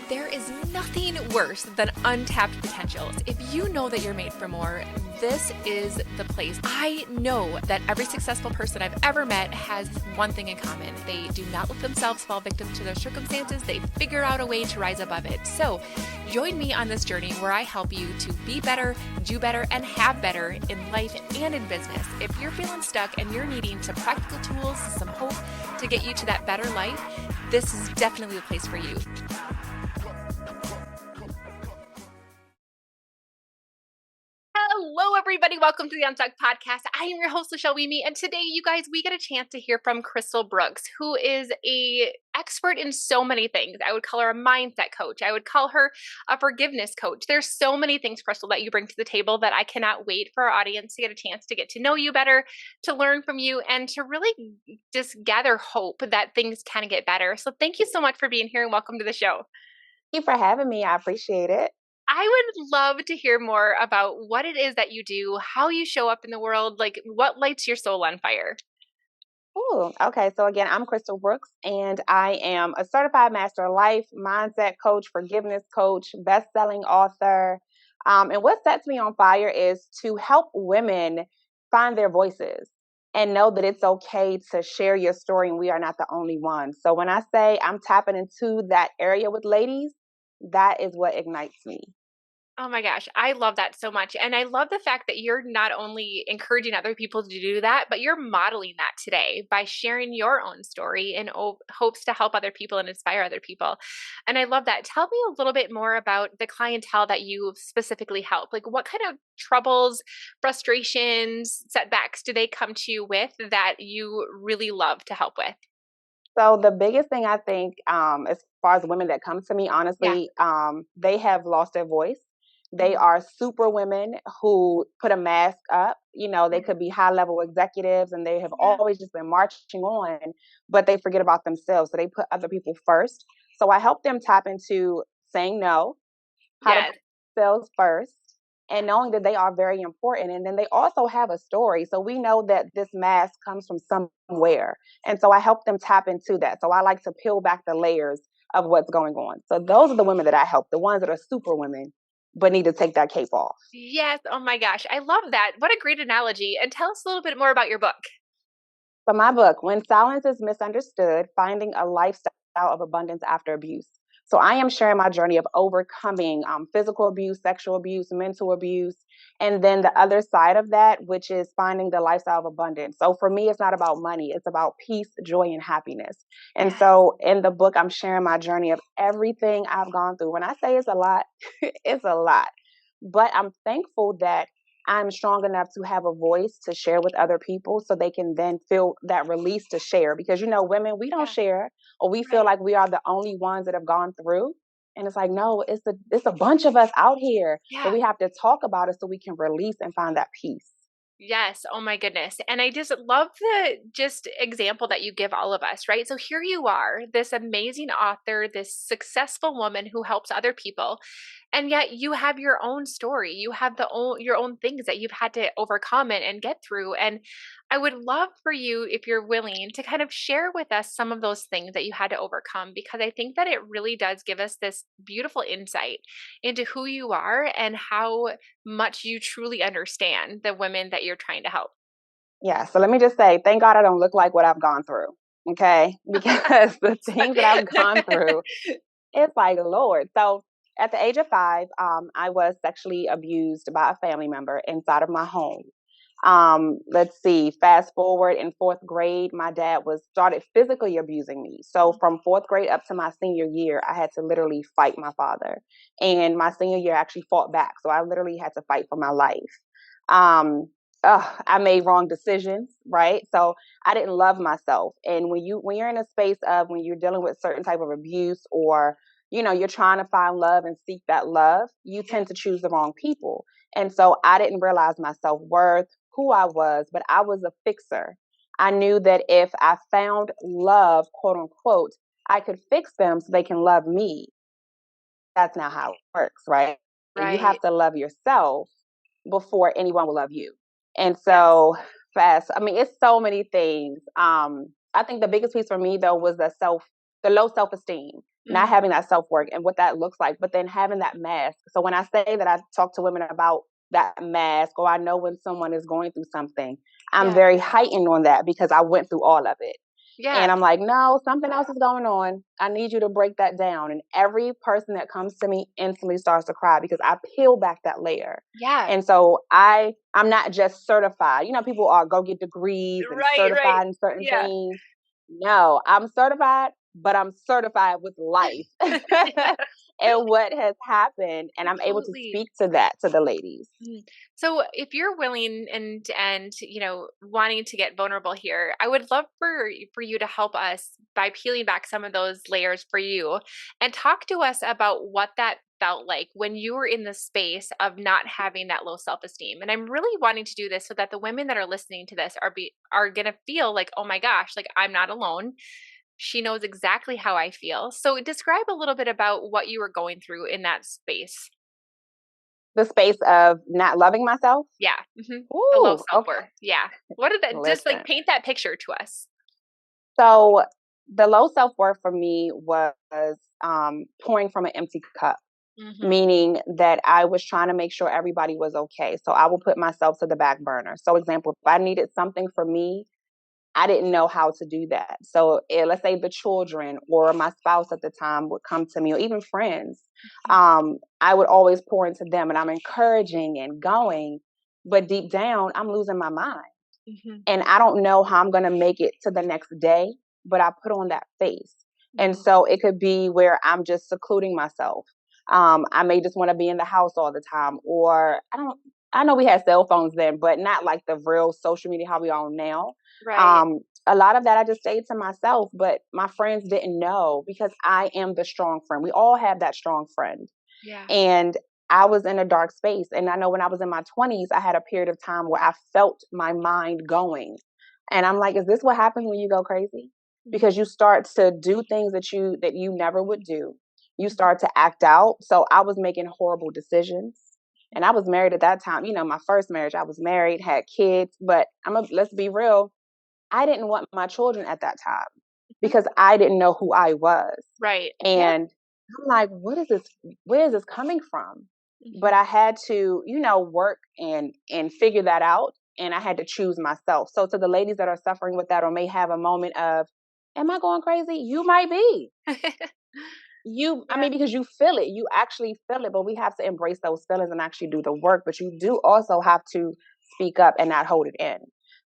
There is nothing worse than untapped potentials. If you know that you're made for more, this is the place. I know that every successful person I've ever met has one thing in common. They do not let themselves fall victim to their circumstances. They figure out a way to rise above it. So join me on this journey where I help you to be better, do better, and have better in life and in business. If you're feeling stuck and you're needing some practical tools, some hope to get you to that better life, this is definitely the place for you. Hello, everybody. Welcome to the Unstuck Podcast. I am your host, Lachelle Weemy, and today, you guys, we get a chance to hear from Crystal Brooks, who is a expert in so many things. I would call her a mindset coach. I would call her a forgiveness coach. There's so many things, Crystal, that you bring to the table that I cannot wait for our audience to get a chance to get to know you better, to learn from you, and to really just gather hope that things can get better. So thank you so much for being here, and welcome to the show. Thank you for having me. I appreciate it. I would love to hear more about what it is that you do, how you show up in the world, like what lights your soul on fire. Ooh, okay. So again, I'm Crystal Brooks, and I am a certified master of life, mindset coach, forgiveness coach, best-selling author. And what sets me on fire is to help women find their voices and know that it's okay to share your story, and we are not the only ones. So when I say I'm tapping into that area with ladies, that is what ignites me. Oh my gosh, I love that so much. And I love the fact that you're not only encouraging other people to do that, but you're modeling that today by sharing your own story in hopes to help other people and inspire other people. And I love that. Tell me a little bit more about the clientele that you specifically help. Like, what kind of troubles, frustrations, setbacks do they come to you with that you really love to help with? So the biggest thing I think, as far as women that come to me, Yeah. honestly, they have lost their voice. They Mhm. are super women who put a mask up. You know, they could be high level executives and they have Yeah. always just been marching on, but they forget about themselves. So they put other people first. So I help them tap into saying no, how to put Yes. themselves first, and knowing that they are very important. And then they also have a story. So we know that this mask comes from somewhere. And so I help them tap into that. So I like to peel back the layers of what's going on. So those are the women that I help, the ones that are super women, but need to take that cape off. Yes. Oh my gosh. I love that. What a great analogy. And tell us a little bit more about your book. So my book, When Silence is Misunderstood, Finding a Lifestyle of Abundance After Abuse. So I am sharing my journey of overcoming physical abuse, sexual abuse, mental abuse, and then the other side of that, which is finding the lifestyle of abundance. So for me, it's not about money; it's about peace, joy, and happiness. And Yes. so in the book, I'm sharing my journey of everything I've gone through. When I say it's a lot, it's a lot. But I'm thankful that I'm strong enough to have a voice to share with other people so they can then feel that release to share. Because, you know, women, we don't Yeah. share, or we feel Right. like we are the only ones that have gone through. And it's like, no, it's a bunch of us out here, but Yeah. we have to talk about it so we can release and find that peace. Yes. Oh my goodness. And I just love the just example that you give all of us, right? So here you are, this amazing author, this successful woman who helps other people. And yet you have your own story. You have your own things that you've had to overcome and get through. And I would love for you, if you're willing, to kind of share with us some of those things that you had to overcome, because I think that it really does give us this beautiful insight into who you are and how much you truly understand the women that you're trying to help. Yeah. So let me just say, thank God I don't look like what I've gone through. Okay. Because the things that I've gone through, it's like, Lord. So at the age of 5, I was sexually abused by a family member inside of my home. Let's see, fast forward in fourth grade, my dad was started physically abusing me. So from fourth grade up to my senior year, I had to literally fight my father. And my senior year, I actually fought back. So I literally had to fight for my life. Um, I made wrong decisions, right? So I didn't love myself. And when you're in a space of when you're dealing with certain type of abuse, or you're trying to find love and seek that love, you Yeah. tend to choose the wrong people. And so I didn't realize my self-worth, who I was, but I was a fixer. I knew that if I found love, quote unquote, I could fix them so they can love me. That's not how it works, right? You have Right. to love yourself before anyone will love you. And Yes. so I mean, it's so many things. I think the biggest piece for me though was the low self-esteem. not Mm, having that self-work and what that looks like, but then having that mask. So when I say that I talk to women about that mask, or I know when someone is going through something, I'm yeah. very heightened on that because I went through all of it. And Yeah. I'm like, no, something else is going on. I need you to break that down. And every person that comes to me instantly starts to cry because I peel back that layer. Yeah. And so I'm not just certified. You know, people are go get degrees and Right, right. certified in certain Yeah. things. No, I'm certified, but I'm certified with life and what has happened. And I'm able to Absolutely. speak to that to the ladies. Mm. So if you're willing and wanting to get vulnerable here, I would love for you to help us by peeling back some of those layers for you and talk to us about what that felt like when you were in the space of not having that low self-esteem. And I'm really wanting to do this so that the women that are listening to this are going to feel like, "Oh my gosh, like I'm not alone. She knows exactly how I feel." So describe a little bit about what you were going through in that space. The space of not loving myself. Yeah, the low Ooh, okay. self-worth, yeah. What did that just, like, Listen. paint that picture to us. So the low self worth for me was pouring from an empty cup, Mhm, meaning that I was trying to make sure everybody was okay. So I will put myself to the back burner. So, example, if I needed something for me, I didn't know how to do that. So, let's say the children or my spouse at the time would come to me, or even friends. mhm, I would always pour into them, and I'm encouraging and going, but deep down, I'm losing my mind mhm, and I don't know how I'm going to make it to the next day, but I put on that face. And mhm, so it could be where I'm just secluding myself. I may just want to be in the house all the time, or I know we had cell phones then, but not like the real social media how we are now. right, Um, a lot of that I just stayed to myself, but my friends didn't know because I am the strong friend. We all have that strong friend. yeah, And I was in a dark space. And I know when I was in my 20s, I had a period of time where I felt my mind going. And I'm like, is this what happens when you go crazy? mhm, Because you start to do things that you never would do. You mhm, start to act out. So I was making horrible decisions. And I was married at that time. You know, my first marriage, I was married, had kids, but let's be real, I didn't want my children at that time mhm, because I didn't know who I was. right, yeah, And I'm like, what is this? Where is this coming from? But mhm, I had to, work and figure that out. And I had to choose myself. So to the ladies that are suffering with that or may have a moment of, am I going crazy? You might be. I yeah, mean, because you feel it, you actually feel it, but we have to embrace those feelings and actually do the work. But you do also have to speak up and not hold it in.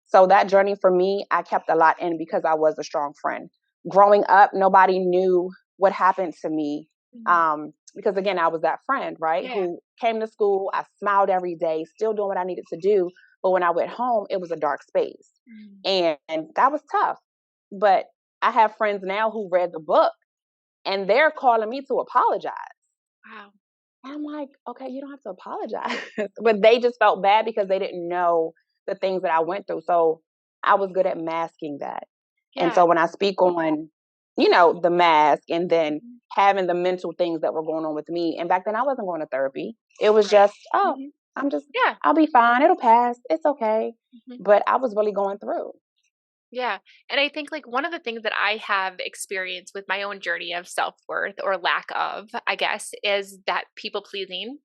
So that journey for me, I kept a lot in because I was a strong friend. Growing up, nobody knew what happened to me. mhm, Because again, I was that friend, right? yeah, Who came to school, I smiled every day, still doing what I needed to do. But when I went home, it was a dark space. mm, And that was tough. But I have friends now who read the book and they're calling me to apologize. wow, And I'm like, okay, you don't have to apologize. But they just felt bad because they didn't know the things that I went through. So I was good at masking that. And yeah, so when I speak on, the mask and then mhm, having the mental things that were going on with me, and back then I wasn't going to therapy. It was right, just, oh, mhm, I'm just, yeah, I'll be fine. It'll pass. It's okay. mhm. But I was really going through. Yeah. And I think like one of the things that I have experienced with my own journey of self-worth or lack of, I guess, is that people pleasing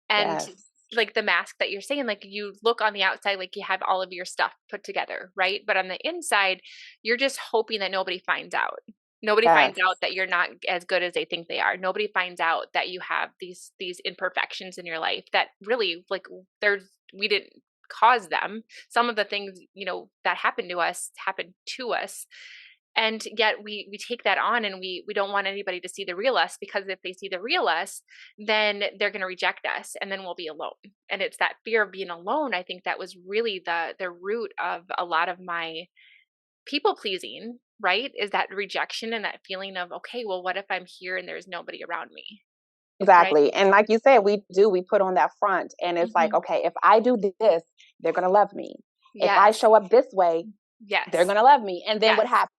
and Yes, like the mask that you're saying, like you look on the outside like you have all of your stuff put together, right? But on the inside, you're just hoping that nobody finds out. Nobody finds yes, out that you're not as good as they think they are. Nobody finds out that you have these imperfections in your life that really like there's we didn't cause them. Some of the things, that happened to us. And yet we take that on and we don't want anybody to see the real us because if they see the real us, then they're going to reject us and then we'll be alone. And it's that fear of being alone, I think that was really the root of a lot of my people pleasing, right? Is that rejection and that feeling of, okay, well, what if I'm here and there's nobody around me, right? exactly. And like you said, we put on that front and it's like, Hmm. okay, if I do this, they're going to love me. If I Yes. show up this way, they're Yes. going to love me. And then what Yes. happens?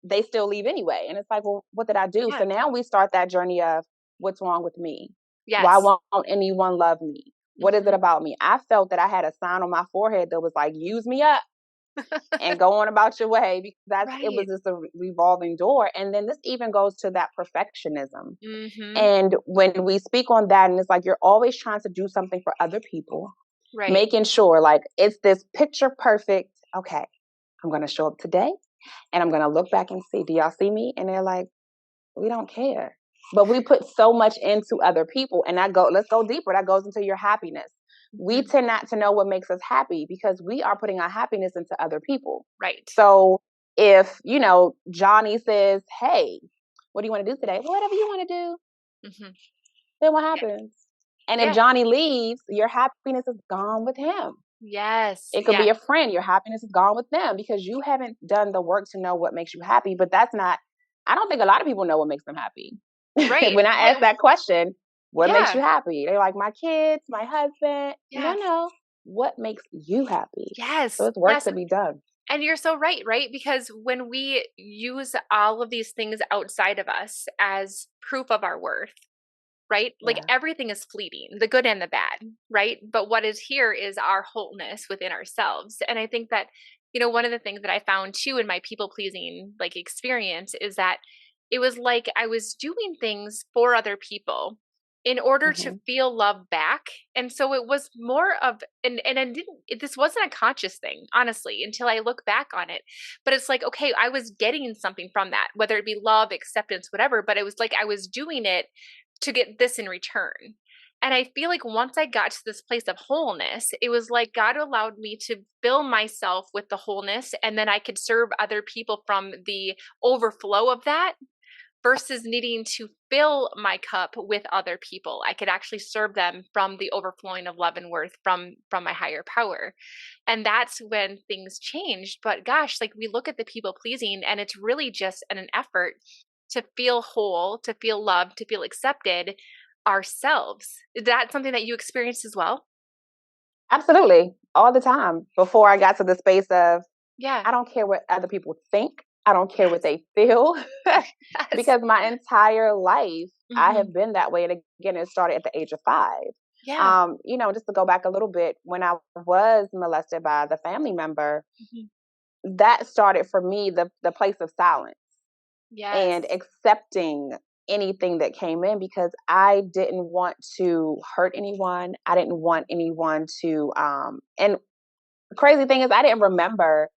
They still leave anyway. And it's like, well, what did I do? Yeah. So now we start that journey of what's wrong with me? Why Yes. won't anyone love me? What is it Hmm. about me? I felt that I had a sign on my forehead that was like, use me up. and go on about your way, because it was Right. just a revolving door. And then this even goes to that perfectionism. Mhm. And when we speak on that, and it's like you're always trying to do something for other people, Right. making sure like it's this picture perfect. Okay, I'm going to show up today and I'm going to look back and see, do y'all see me? And they're like, we don't care. But we put so much into other people. And let's go deeper. That goes into your happiness. We Mhm. tend not to know what makes us happy because we are putting our happiness into other people. Right. So if, Johnny says, hey, what do you want to do today? Well, whatever you want to do, Mhm. then what Yeah. happens? And if Yeah. Johnny leaves, your happiness is gone with him. Yes. It could be Yes. a friend, your happiness is gone with them because you haven't done the work to know what makes you happy. But I don't think a lot of people know what makes them happy. Right. When I ask that question, what makes Yeah. you happy? They're like, my kids, my husband. No, Yes. no. What makes you happy? So Yes. it's work Yes. to be done. And you're so right, right? Because when we use all of these things outside of us as proof of our worth, right? Like Yeah. everything is fleeting, the good and the bad, right? But what is here is our wholeness within ourselves. And I think that, one of the things that I found too in my people pleasing like experience is that it was like I was doing things for other people in order to Hmm. feel love back. And so it was more of and I didn't this wasn't a conscious thing, honestly, until I look back on it. But it's like, okay, I was getting something from that, whether it be love, acceptance, whatever, but it was like I was doing it to get this in return. And I feel like once I got to this place of wholeness, it was like God allowed me to fill myself with the wholeness, and then I could serve other people from the overflow of that versus needing to fill my cup with other people. I could actually serve them from the overflowing of love and worth from my higher power. And that's when things changed. But gosh, like we look at the people pleasing and it's really just an effort to feel whole, to feel loved, to feel accepted ourselves. Is that something that you experienced as well? Absolutely. All the time. Before I got to the space of, Yeah. I don't care what other people think. I don't care what Yes. they feel. Yes. Because my entire life, I Hmm. have been that way. And again, it started at the age of 5. Yeah. Just to go back a little bit, when I was molested by the family member, Hmm. that started for me the place of silence and Yes. accepting anything that came in because I didn't want to hurt anyone. I didn't want anyone to and the crazy thing is I didn't remember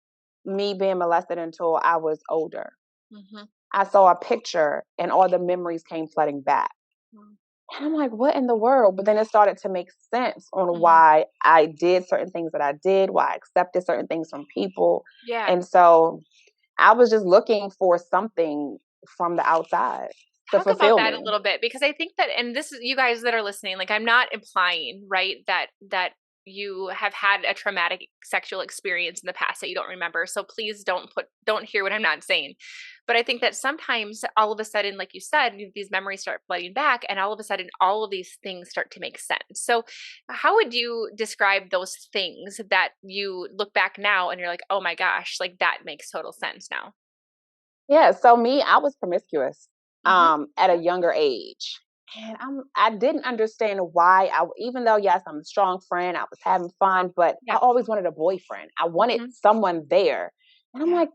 me being molested until I was older. Hmm. I saw a picture and all the memories came flooding back. And I'm like, what in the world? But then it started to make sense on Hmm. why I did certain things that I did, why I accepted certain things from people. Yeah. And so I was just looking for something from the outside to Talk about fulfill that a me. little bit because I think that, and this is you guys that are listening, like I'm not implying, right, that you have had a traumatic sexual experience in the past that you don't remember. So please don't hear what I'm not saying. But I think that sometimes all of a sudden, like you said, these memories start flooding back, and all of a sudden, all of these things start to make sense. So, how would you describe those things that you look back now and you're like, oh my gosh, like that makes total sense now? Yeah, so me, I was promiscuous Hmm. at a younger age. And I didn't understand why even though yes, I'm a strong friend, I was having fun, but I Yeah. always wanted a boyfriend. I wanted Hmm. someone there. And I'm Yeah. like,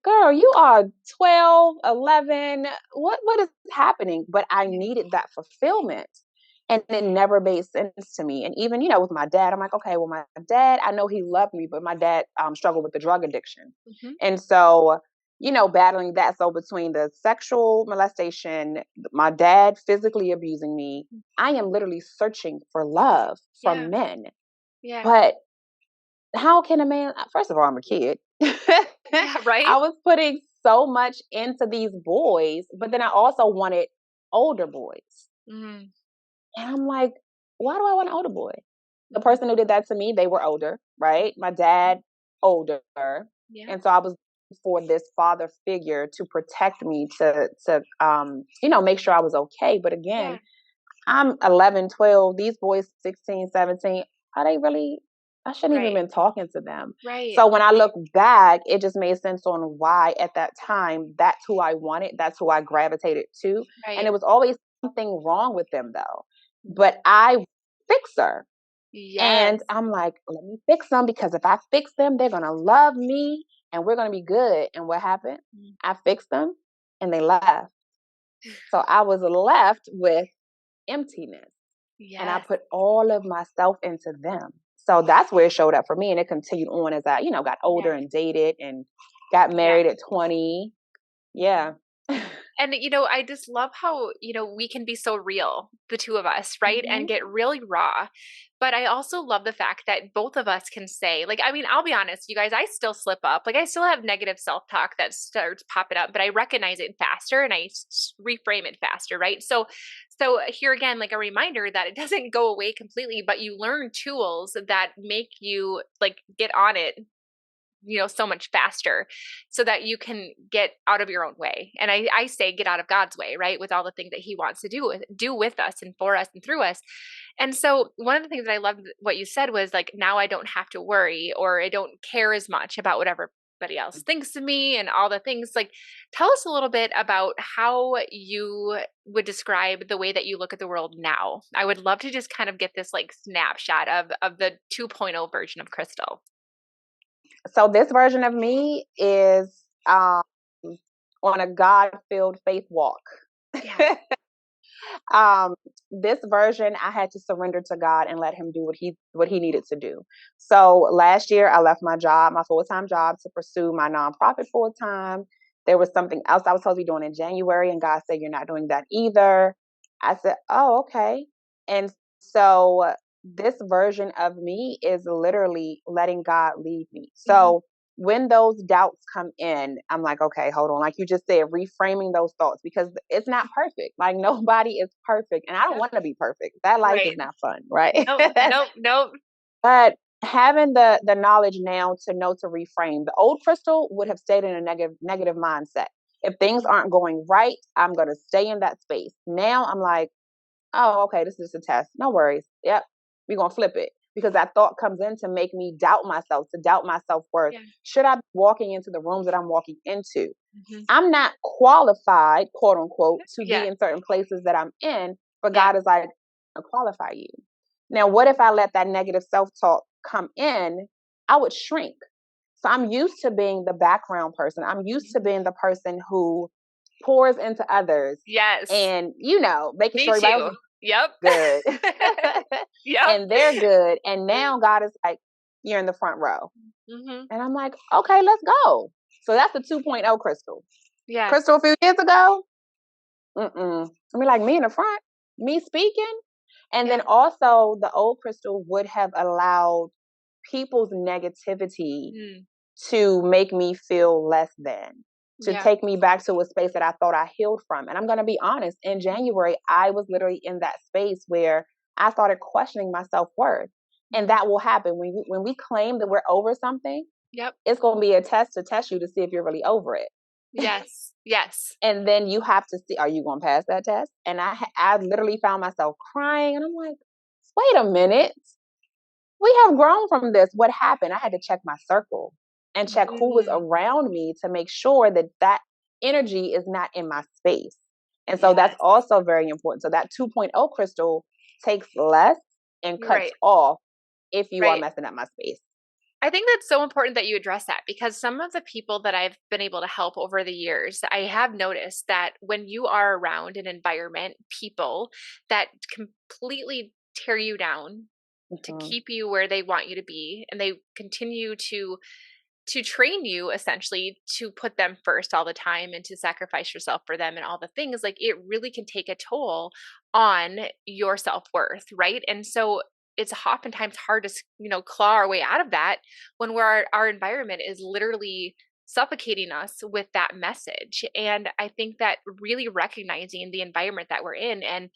girl, you are 12, 11. What is happening? But I Yeah. needed that fulfillment. And it never made sense to me. And even, with my dad, I'm like, okay, well, my dad, I know he loved me, but my dad struggled with the drug addiction. Hmm. And so, battling that. So between the sexual molestation, my dad physically abusing me, I am literally searching for love Yeah. from men. Yeah. But how can a man, first of all, I'm a kid. Yeah, right? I was putting so much into these boys, but then I also wanted older boys. Mhm, And I'm like, why do I want an older boy? The mhm, person who did that to me, they were older, right? My dad, older. yeah, And so I was for this father figure to protect me to make sure I was okay. But again, yeah, I'm 11, 12. These boys 16, 17. Are they really? I shouldn't even right, been talking to them. right, So when I look back, it just made sense on why at that time that's who I wanted. That's who I gravitated to. And right, it was always something wrong with them though. mhm, But I fixer. Yes. And I'm like, let me fix them because if I fix them, they're going to love me and we're going to be good. And what happened? Mm. I fixed them and they left. So I was left with emptiness and I Yes. put all of myself into them. So that's where it showed up for me. And it continued on as I, got older Yes. and dated and got Yes. married at 20. Yeah. And, I just love how, we can be so real, the two of us, right? And Mhm. get really raw. But I also love the fact that both of us can say, like, I mean, I'll be honest, you guys, I still slip up. Like, I still have negative self talk that starts popping up, but I recognize it faster and reframe it faster, right? So here again, like a reminder that it doesn't go away completely, but you learn tools that make you like get on it, so much faster, so that you can get out of your own way. And I say get out of God's way, right? With all the things that he wants to do with us and for us and through us. And so one of the things that I loved what you said was like, now I don't have to worry, or I don't care as much about whatever everybody else thinks of me and all the things. Like, tell us a little bit about how you would describe the way that you look at the world now. I would love to just kind of get this like snapshot of the 2.0 version of Crystal. So this version of me is on a God-filled faith walk. Yeah. um, this version, I had to surrender to God and let Him do what He needed to do. So last year, I left my job, my full-time job, to pursue my nonprofit full time. There was something else I was supposed to be doing in January, and God said, "You're not doing that either." I said, "Oh, okay." And so this version of me is literally letting God lead me. Mhm. So when those doubts come in, I'm like, okay, hold on. Like you just said, reframing those thoughts because it's not perfect. Like nobody is perfect. And I don't Yep. want to be perfect. That life is Right. not fun, right? Nope, nope, nope. But having the knowledge now to know to reframe, the old Crystal would have stayed in a negative mindset. If things Mhm. aren't going right, I'm gonna stay in that space. Now I'm like, oh, okay, this is a test. No worries. Yep, we're gonna flip it because that thought comes in to make me doubt myself, to doubt my self worth. Yeah. Should I be walking into the rooms that I'm walking into? Mhm. I'm not qualified, quote unquote, to be Yeah. in certain places that I'm in, but Yeah. God is like, I qualify you. Now, what if I let that negative self talk come in? I would shrink. So I'm used to being the background person. I'm used to Mhm. being the person who pours into others Yes. and, making Me sure everybody else too. is Yep. good Yep. and they're good. And now God is like, you're in the front row. Mhm. And I'm like, okay, let's go. So that's the 2.0 Crystal. Yes. Crystal a few years ago, I mean, like me in the front, me speaking. And then Yeah. also the old Crystal would have allowed people's negativity Mm. to make me feel less than, to Yeah. take me back to a space that I thought I healed from. And I'm going to be honest, in January, I was literally in that space where I started questioning my self worth. And Mhm. that will happen when we claim that we're over something. Yep. It's going to be a test to test you to see if you're really over it. Yes. Yes. And then you have to see, are you going to pass that test? And I literally found myself crying, and I'm like, wait a minute, we have grown from this. What happened? I had to check my circle and check who was Mhm. around me to make sure that that energy is not in my space. And so that's Yes. also very important. So that 2.0 Crystal takes less and You're cuts right. off if you are Right. messing up my space. I think that's so important that you address that, because some of the people that I've been able to help over the years, I have noticed that when you are around an environment, people that completely tear you down to Mhm. keep you where they want you to be, and they continue to train you essentially to put them first all the time and to sacrifice yourself for them and all the things, like it really can take a toll on your self-worth, right? And so it's oftentimes hard to claw our way out of that when our environment is literally suffocating us with that message. And I think that really recognizing the environment that we're in, and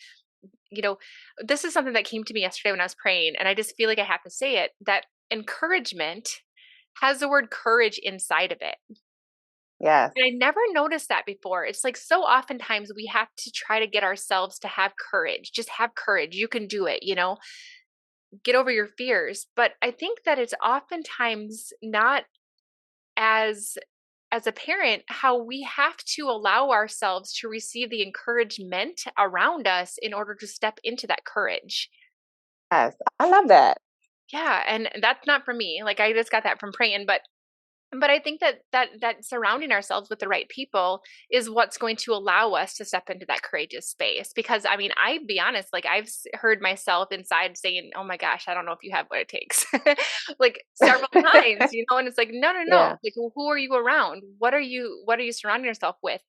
you know this is something that came to me yesterday when I was praying, and I just feel like I have to say it, that encouragement has the word courage inside of it. Yes. And I never noticed that before. It's like so oftentimes we have to try to get ourselves to have courage. Just have courage. You can do it, get over your fears. But I think that it's oftentimes not as as a parent how we have to allow ourselves to receive the encouragement around us in order to step into that courage. Yes, I love that. Yeah, and that's not from me. Like I just got that from praying, but I think that surrounding ourselves with the right people is what's going to allow us to step into that courageous space. Because I mean, I be honest, like heard myself inside saying, "Oh my gosh, I don't know if you have what it takes," like several times, and it's like, no, no, no. Yeah, Like, who are you around? What are you surrounding yourself with?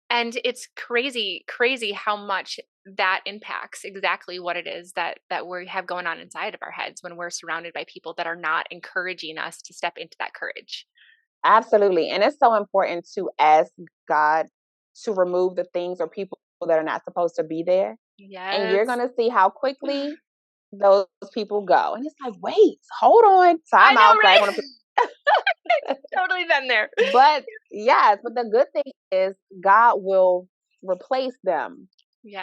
And it's crazy, crazy how much that impacts exactly what it is that we have going on inside of our heads when we're surrounded by people that are not encouraging us to step into that courage. absolutely. And it's so important to ask God to remove the things or people that are not supposed to be there. And you're Yes. going to see how quickly those people go. And it's like, wait, hold on, I time know, out. I want right? to. Totally been there. But yes, but the good thing is God will replace them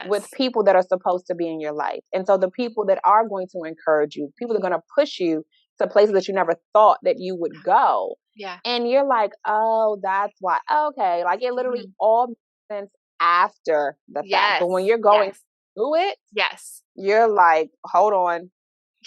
with Yes. people that are supposed to be in your life. And so the people that are going to encourage you, people that are going to push you to places that you never thought that you would go. Yeah. And you're like, oh, that's why. Okay. Like it literally Mhm. all makes sense after the fact. But when Yes. you're going Yes. through it, Yes. you're like, hold on,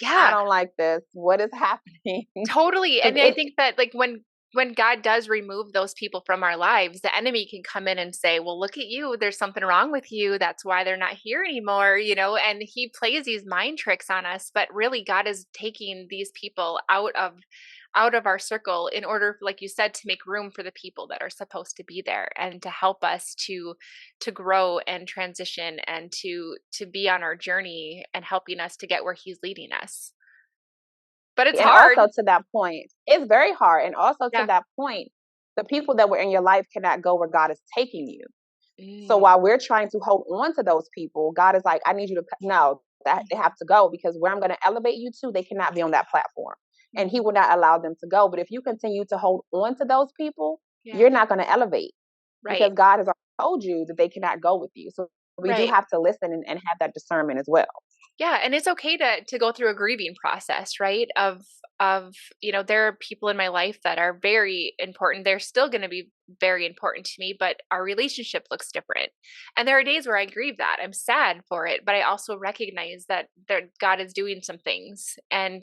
I Yeah. don't like this. What is happening? Totally. Because And I think that like when God does remove those people from our lives, the enemy can come in and say, "Well, look at you. There's something wrong with you. That's why they're not here anymore," and he plays these mind tricks on us, but really God is taking these people out of our circle in order, like you said, to make room for the people that are supposed to be there and to help us to grow and transition and to be on our journey and helping us to get where he's leading us. But it's and hard. also to that point, it's very hard. And also to Yeah. that point, the people that were in your life cannot go where God is taking you. So Mm. while we're trying to hold on to those people, God is like, I need you to no, that they have to go because where I'm going to elevate you to, they cannot be on that platform. And he Mhm. will not allow them to go. But if you continue to hold on to those people, Yeah. you're not going to elevate Right. because God has already told you that they cannot go with you. So we do Right. have to listen and have that discernment as well. Yeah, and it's okay to go through a grieving process, right? Of there are people in my life that are very important. They're still going to be very important to me, but our relationship looks different. And there are days where I grieve that. I'm sad for it, but I also recognize that God is doing some things and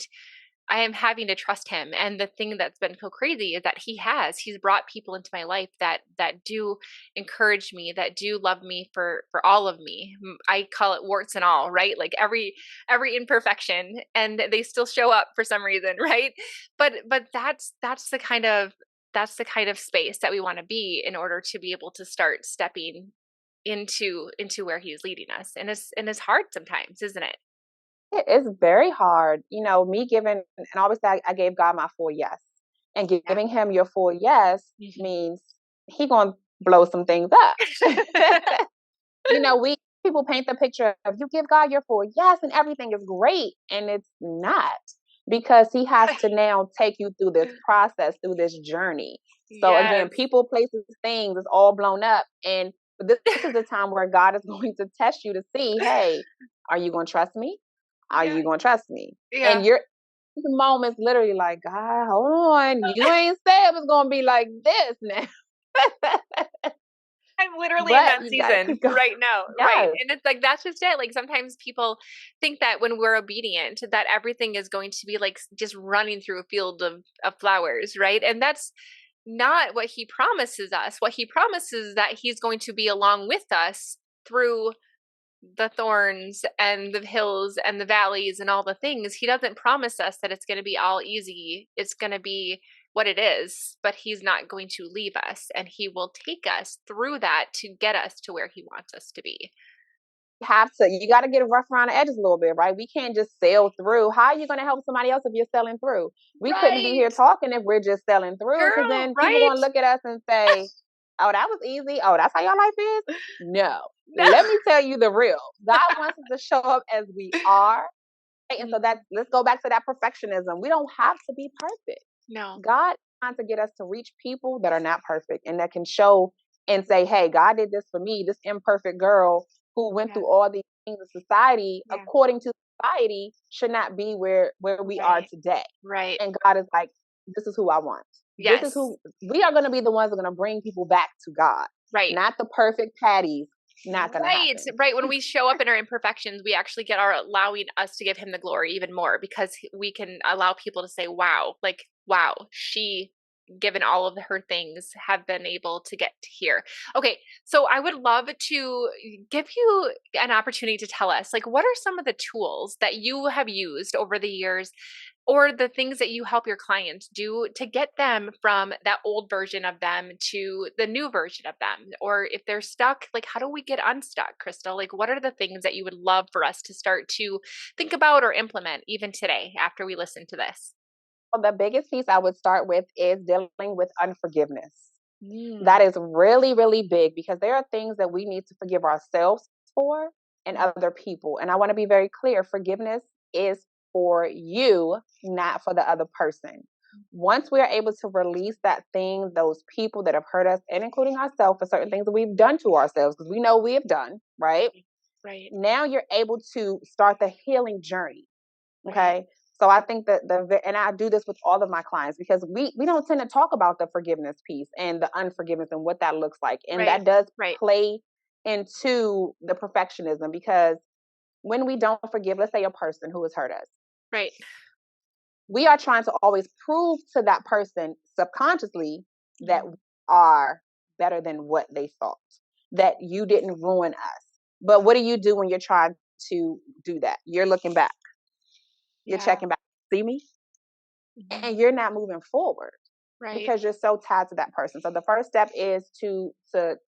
I am having to trust him. And the thing that's been so crazy is that he's brought people into my life that do encourage me, that do love me for all of me. I call it warts and all, right? Like every imperfection, and they still show up for some reason, right? But that's the kind of space that we want to be in order to be able to start stepping into where he's leading us. And it's hard sometimes, isn't it? It is very hard. Me giving, and obviously I gave God my full yes. And Yeah. giving him your full yes Mhm. means he gonna blow some things up. We people paint the picture of you give God your full yes and everything is great. And it's not because he has to now take you through this process, through this journey. So again, Yes. people, places, things is all blown up. And this is the time where God is going to test you to see, hey, are you gonna trust me? Are Yeah. you gonna trust me? And Yeah. you're the moment's literally like, God, hold on. You ain't said it was gonna be like this now. I'm literally in But that you gotta season keep going. right now, right, Yes. and it's like, that's just it, like, sometimes people think that when we're obedient, that everything is going to be, like, just running through a field of flowers, right, and that's not what he promises us. What he promises is that he's going to be along with us through the thorns and the hills and the valleys and all the things. He doesn't promise us that it's going to be all easy. It's going to be what it is, but he's not going to leave us and he will take us through that to get us to where he wants us to be. You got to get rough around the edges a little bit, right? We can't just sail through. How are you going to help somebody else if you're sailing through? We couldn't be here Right. talking if we're just sailing through because Girl, then people right? going to look at us and say, oh, that was easy. Oh, that's how your life is? No. No. Let me tell you the real. God wants us to show up as we are. Right? And so Mhm. let's go back to that perfectionism. We don't have to be perfect. No. God is trying to get us to reach people that are not perfect and that can show and say, hey, God did this for me, this imperfect girl who went Yeah. through all these things in society, Yeah. according to society, should not be where we are Right. today. Right. And God is like, this is who I want. This is Yes. who we are going to be the ones that are going to bring people back to God, Right. not the perfect patties. Not going to Right, happen. right. When we show up in our imperfections, we actually get our allowing us to give him the glory even more because we can allow people to say, wow, like, wow, she, given all of her things, have been able to get to here. Okay, so I would love to give you an opportunity to tell us, like, what are some of the tools that you have used over the years or the things that you help your clients do to get them from that old version of them to the new version of them? Or if they're stuck, like how do we get unstuck, Crystal? Like what are the things that you would love for us to start to think about or implement even today after we listen to this? Well, the biggest piece I would start with is dealing with unforgiveness. That Mm, is really, really big because there are things that we need to forgive ourselves for and mm, other people. And I want to be very clear, forgiveness is for you, not for the other person. Once we are able to release that thing, those people that have hurt us, and including ourselves for certain things that we've done to ourselves, because we know we have done, right? right, right, Now you're able to start the healing journey. right, Okay. So I think that and I do this with all of my clients because we don't tend to talk about the forgiveness piece and the unforgiveness and what that looks like. And right, that does right, play into the perfectionism because when we don't forgive, let's say a person who has hurt us, right. we are trying to always prove to that person subconsciously that Mm, we are better than what they thought, that you didn't ruin us. But what do you do when you're trying to do that? You're looking back, you're yeah. checking back. See me? Mhm, And you're not moving forward right. because you're so tied to that person. So the first step is to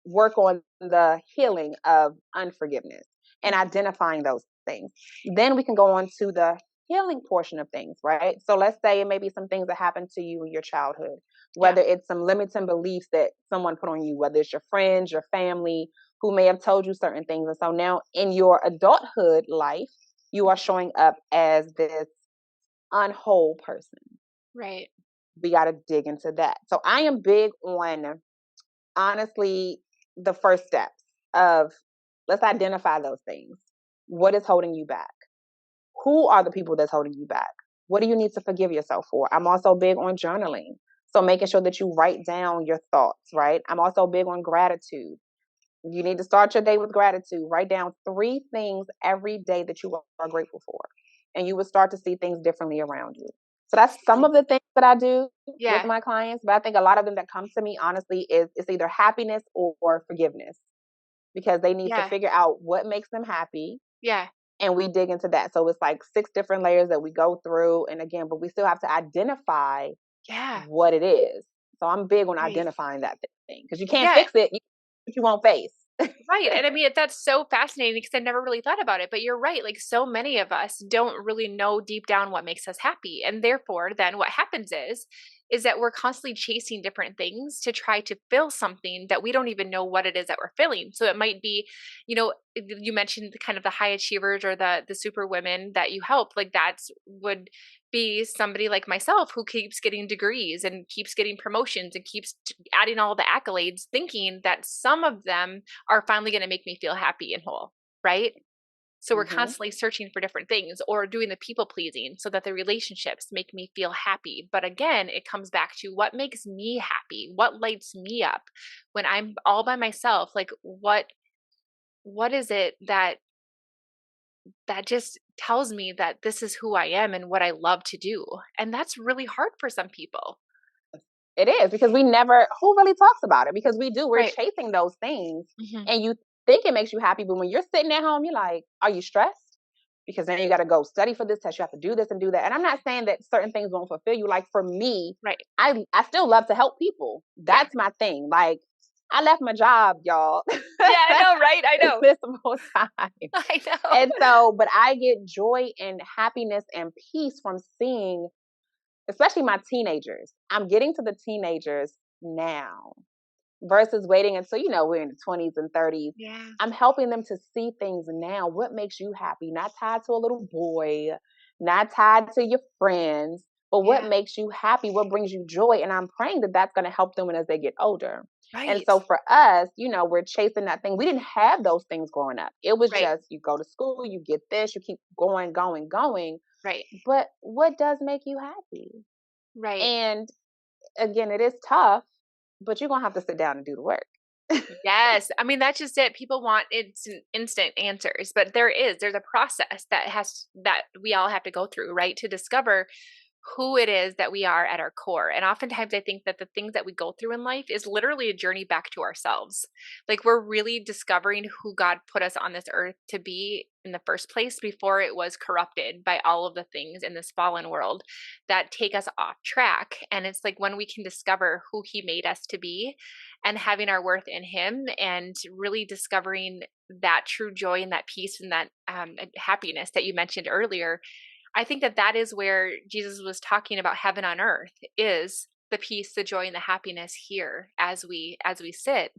work on the healing of unforgiveness and Mhm, identifying those things. Then we can go on to the healing portion of things, right? So let's say it may be some things that happened to you in your childhood, yeah. whether it's some limiting beliefs that someone put on you, whether it's your friends, your family who may have told you certain things. And so now in your adulthood life, you are showing up as this unwhole person. Right. We got to dig into that. So I am big on honestly the first steps of let's identify those things. What is holding you back? Who are the people that's holding you back? What do you need to forgive yourself for? I'm also big on journaling. So making sure that you write down your thoughts, right? I'm also big on gratitude. You need to start your day with gratitude. Write down 3 things every day that you are grateful for, and you will start to see things differently around you. So that's some of the things that I do with Yeah. my clients. But I think a lot of them that come to me, honestly, is it's either happiness or forgiveness because they need to Yeah. figure out what makes them happy, Yeah. and we dig into that. So it's like 6 different layers that we go through, and again, but we still have to identify Yeah. what it is. So I'm big on Right. identifying that thing because you can't Yeah. fix it, but you won't face. Right. And I mean, that's so fascinating because I never really thought about it. But you're right. Like, so many of us don't really know deep down what makes us happy. And therefore, then what happens is that we're constantly chasing different things to try to fill something that we don't even know what it is that we're filling. So it might be, you mentioned the kind of the high achievers or the super women that you help. Like, that's would be somebody like myself who keeps getting degrees and keeps getting promotions and keeps adding all the accolades, thinking that some of them are finally going to make me feel happy and whole, right? So we're Hmm. constantly searching for different things or doing the people pleasing so that the relationships make me feel happy. But again, it comes back to what makes me happy, what lights me up when I'm all by myself. Like what is it that just tells me that this is who I am and what I love to do? And that's really hard for some people. It is because we never who really talks about it because we're Right. chasing those things Hmm. and you think it makes you happy, but when you're sitting at home, you're like, are you stressed? Because then you got to go study for this test, you have to do this and do that. And I'm not saying that certain things won't fulfill you. Like for me, Right. I still love to help people. Yeah. That's my thing. Like I left my job, y'all. Yeah, I know, right? I know. This more time. I know. And so, but I get joy and happiness and peace from seeing especially my teenagers. I'm getting to the teenagers now versus waiting until, we're in the 20s and 30s. Yeah. I'm helping them to see things now. What makes you happy? Not tied to a little boy, not tied to your friends, but what Yeah. makes you happy? What brings you joy? And I'm praying that that's going to help them as they get older. And Right. so for us, we're chasing that thing. We didn't have those things growing up. It was Right. just you go to school, you get this, you keep going, going, going. Right. But what does make you happy? Right. And again, it is tough, but you're gonna have to sit down and do the work. Yes. I mean, that's just it. People want instant answers, but there's a process that we all have to go through, right? To discover who it is that we are at our core. And oftentimes I think that the things that we go through in life is literally a journey back to ourselves. Like we're really discovering who God put us on this earth to be in the first place before it was corrupted by all of the things in this fallen world that take us off track. And it's like when we can discover who he made us to be and having our worth in him and really discovering that true joy and that peace and that happiness that you mentioned earlier. I think that that is where Jesus was talking about heaven on earth is the peace, the joy, and the happiness here as we sit.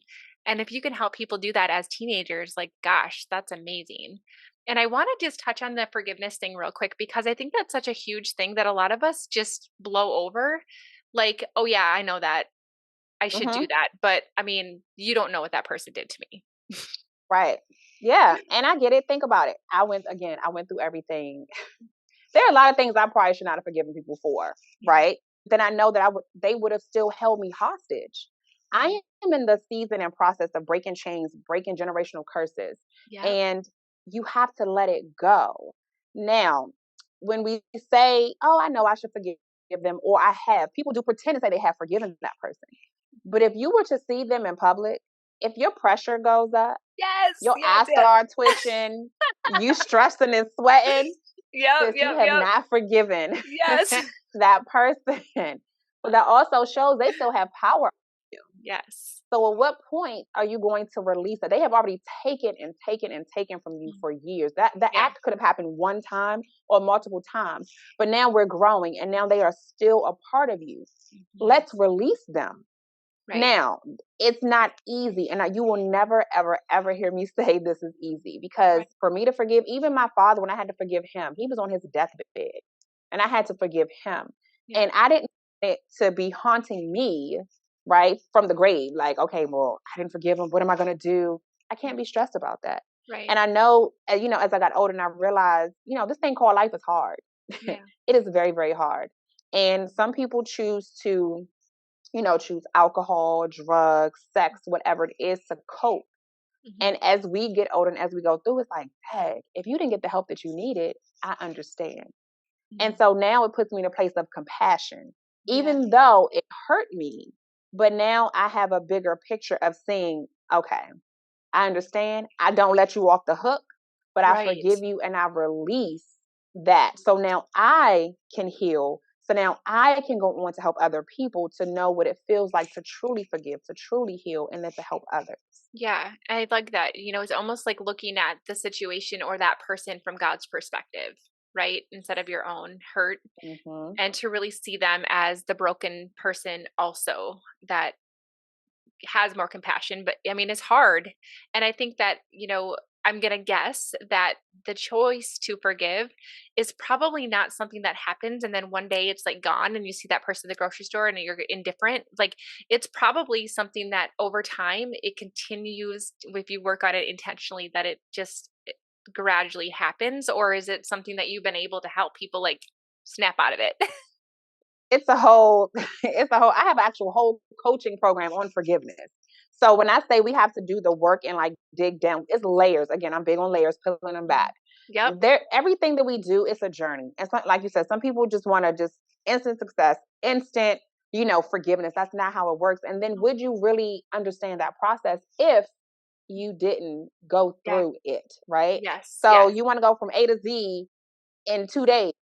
And if you can help people do that as teenagers, like gosh, that's amazing. And I want to just touch on the forgiveness thing real quick because I think that's such a huge thing that a lot of us just blow over. Like, oh yeah, I know that. I should do Hmm. that. But I mean, you don't know what that person did to me. Right. Yeah. And I get it. Think about it. I went through everything. There are a lot of things I probably should not have forgiven people for, Yeah. right? Then I know that they would have still held me hostage. Right. I am in the season and process of breaking chains, breaking generational curses, Yep. and you have to let it go. Now, when we say, "Oh, I know I should forgive them," or "I have," people do pretend to say they have forgiven that person. But if you were to see them in public, if your pressure goes up, Yes. your Yes. eyes Yes. start twitching, you stressing and sweating, Yep. sis, you Yep. have Yep. not forgiven Yes. that person. But that also shows they still have power. Yes. So at what point are you going to release that? They have already taken and taken and taken from you Mm. for years. That the Yeah. act could have happened one time or multiple times, but now we're growing and now they are still a part of you. Mhm. Let's release them. Right. Now, it's not easy, and you will never, ever, ever hear me say this is easy because Right. for me to forgive, even my father, when I had to forgive him, he was on his deathbed, and I had to forgive him, Yeah. and I didn't want it to be haunting me, right, from the grave. Like, okay, well, I didn't forgive him. What am I going to do? I Yeah. can't be stressed about that. Right. And I know, as I got older, and I realized, this thing called life is hard. Yeah. It is very, very hard, and some people choose to choose alcohol, drugs, sex, whatever it is to cope. Mhm. And as we get older and as we go through, it's like, hey, if you didn't get the help that you needed, I understand. And Mhm. so now it puts me in a place of compassion, Yeah. even though it hurt me. But now I have a bigger picture of seeing, okay, I understand. I don't let you off the hook, but I Right. forgive you and I release that. So now I can heal. So now I can go on to help other people to know what it feels like to truly forgive, to truly heal, and then to help others. Yeah. I like that. It's almost like looking at the situation or that person from God's perspective, right? Instead of your own hurt Hmm. and to really see them as the broken person also that has more compassion, but I mean, it's hard. And I think that, I'm going to guess that the choice to forgive is probably not something that happens and then one day it's like gone and you see that person at the grocery store and you're indifferent. Like it's probably something that over time it continues if you work on it intentionally that it just gradually happens, or is it something that you've been able to help people like snap out of it? It's a whole, I have an actual whole coaching program on forgiveness. So when I say we have to do the work and like dig down, it's layers. Again, I'm big on layers, peeling them Mhm. back. Yep. Everything that we do is a journey. And so, like you said, some people just want to just instant success, instant, forgiveness. That's not how it works. And then would you really understand that process if you didn't go Yeah. through it, right? Yes. So Yes. you want to go from A to Z in 2 days.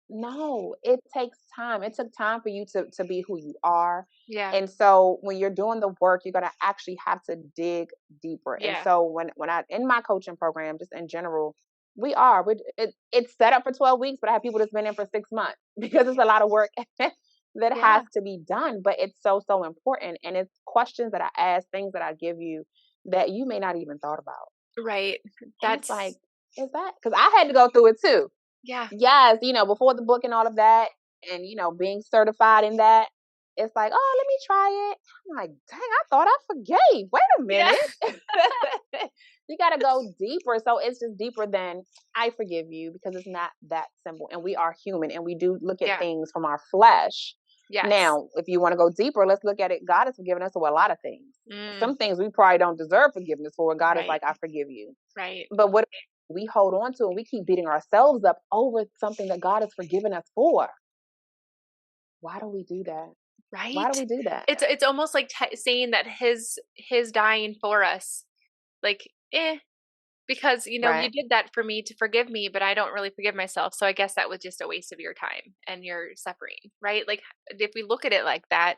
No, it takes time. It took time for you to be who you are. Yeah. And so when you're doing the work, you're gonna actually have to dig deeper. And Yeah. so when I in my coaching program, just in general, it's set up for 12 weeks, but I have people that's been in for 6 months because it's a lot of work that has Yeah. to be done. But it's so, so important. And it's questions that I ask, things that I give you that you may not even thought about. Right. And it's like, That's is that because I had to go through it too. yeah. Yes, before the book and all of that, and being certified in that, it's like, oh, let me try it. I'm like, dang, I thought I forgave. Wait a Yeah. minute. You got to go deeper. So it's just deeper than I forgive you because it's not that simple. And we are human and we do look at Yeah. things from our flesh. Yes. Now, if you want to go deeper, let's look at it. God has forgiven us for a lot of things. Mm, Some things we probably don't deserve forgiveness for. God is right. like, I forgive you. Right. But what we hold on to and we keep beating ourselves up over something that God has forgiven us for. Why do we do that? Why do Right? we do that? It's almost like saying that his dying for us, like, because, you Right. did that for me to forgive me, but I don't really forgive myself. So I guess that was just a waste of your time and your suffering, right? Like, if we look at it like that,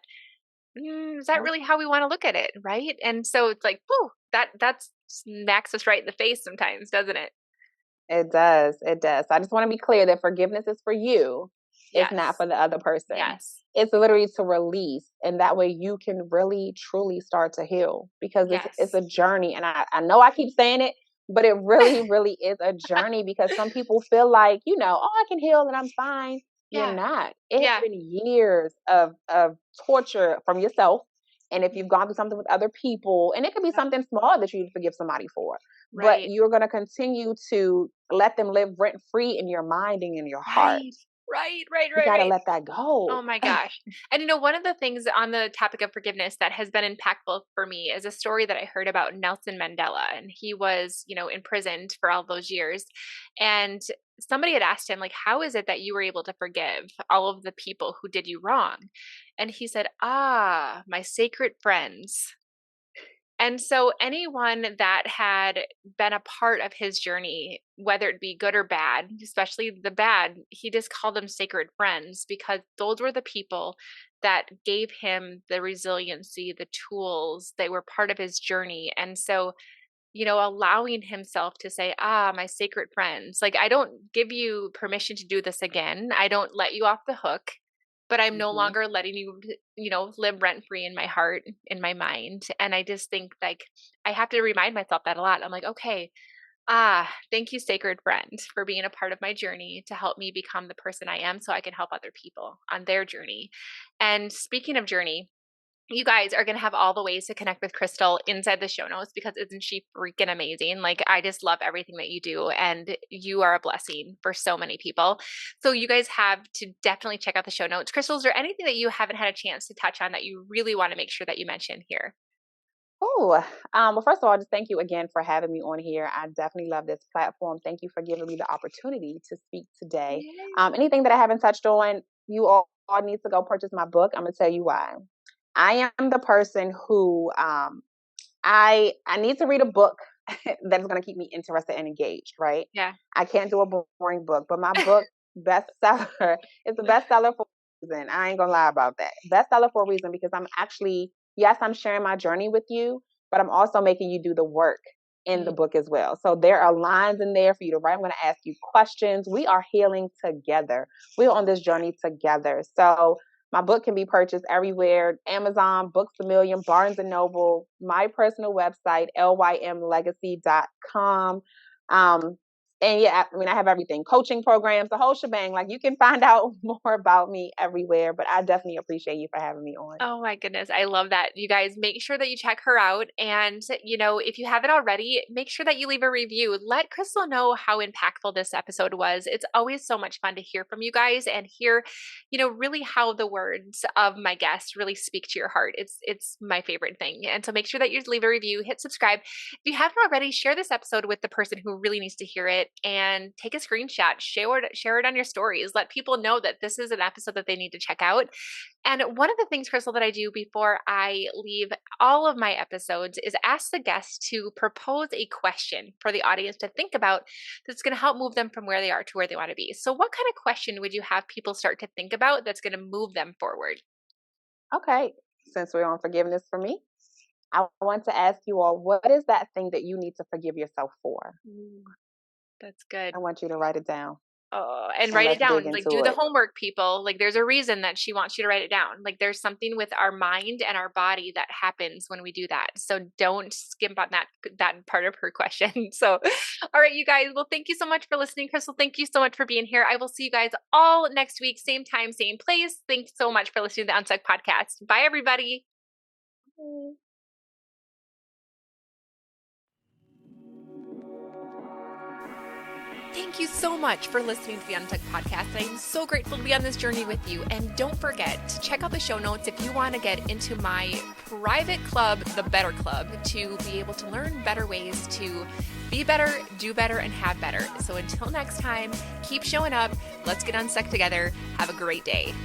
is that Nope. really how we want to look at it, right? And so it's like, whew, that smacks us right in the face sometimes, doesn't it? It does. It does. I just want to be clear that forgiveness is for you. It's not Yes. for the other person. Yes. It's literally to release. And that way you can really, truly start to heal because it's Yes. a journey. And I know I keep saying it, but it really, really is a journey because some people feel like, oh, I can heal and I'm fine. You're Yeah. not. It has Yeah. been years of torture from yourself. And if Mhm. you've gone through something with other people, and it could be Yep. something small that you need to forgive somebody for, but Right. you're going to continue to let them live rent free in your mind and in your heart. Right. Right. Right. You Right. got to Right. let that go. Oh my gosh. And one of the things on the topic of forgiveness that has been impactful for me is a story that I heard about Nelson Mandela. And he was, imprisoned for all those years. And somebody had asked him, like, how is it that you were able to forgive all of the people who did you wrong? And he said, my sacred friends. And so anyone that had been a part of his journey, whether it be good or bad, especially the bad, he just called them sacred friends because those were the people that gave him the resiliency, the tools, they were part of his journey. And so, allowing himself to say, my sacred friends, like, I don't give you permission to do this again. I don't let you off the hook, but I'm no Hmm. longer letting you, live rent free in my heart, in my mind. And I just think, like, I have to remind myself that a lot. I'm like, okay, thank you, sacred friend, for being a part of my journey to help me become the person I am so I can help other people on their journey. And speaking of journey, you guys are going to have all the ways to connect with Crystal inside the show notes because isn't she freaking amazing? Like, I just love everything that you do, and you are a blessing for so many people. So, you guys have to definitely check out the show notes. Crystal, is there anything that you haven't had a chance to touch on that you really want to make sure that you mention here? Oh, well, first of all, just thank you again for having me on here. I definitely love this platform. Thank you for giving me the opportunity to speak today. Yay. Anything that I haven't touched on, you all need to go purchase my book. I'm going to tell you why. I am the person who I need to read a book that is going to keep me interested and engaged, right? Yeah. I can't do a boring book, but my book bestseller is a bestseller for a reason. I ain't gonna lie about that. Bestseller for a reason because I'm actually, yes, I'm sharing my journey with you, but I'm also making you do the work in the Mm, book as well. So there are lines in there for you to write. I'm going to ask you questions. We are healing together. We're on this journey together. So my book can be purchased everywhere: Amazon, Books a Million, Barnes and Noble, my personal website, lymlegacy.com. Um, and yeah, I mean, I have everything: coaching programs, the whole shebang. Like, you can find out more about me everywhere, but I definitely appreciate you for having me on. Oh my goodness, I love that. You guys make sure that you check her out. And, if you haven't already, make sure that you leave a review. Let Crystal know how impactful this episode was. It's always so much fun to hear from you guys and hear, really how the words of my guests really speak to your heart. It's my favorite thing. And so make sure that you leave a review, hit subscribe. If you haven't already, share this episode with the person who really needs to hear it and take a screenshot, share it on your stories. Let people know that this is an episode that they need to check out. And one of the things, Crystal, that I do before I leave all of my episodes is ask the guests to propose a question for the audience to think about that's going to help move them from where they are to where they want to be. So, what kind of question would you have people start to think about that's going to move them forward? Okay, since we're on forgiveness for me, I want to ask you all, what is that thing that you need to forgive yourself for? Ooh, that's good. I want you to write it down Oh, and and write it let's dig down. Like, do into the it. homework, people. Like, there's a reason that she wants you to write it down. Like, there's something with our mind and our body that happens when we do that. So don't skimp on that part of her question. So, all right, you guys. Well, thank you so much for listening, Crystal. Thank you so much for being here. I will see you guys all next week, same time, same place. Thanks so much for listening to the Unstuck podcast. Bye, everybody. Thank you so much for listening to the Untucked Podcast. I'm so grateful to be on this journey with you. And don't forget to check out the show notes if you want to get into my private club, the Better Club, to be able to learn better ways to be better, do better, and have better. So until next time, keep showing up. Let's get unstuck together. Have a great day.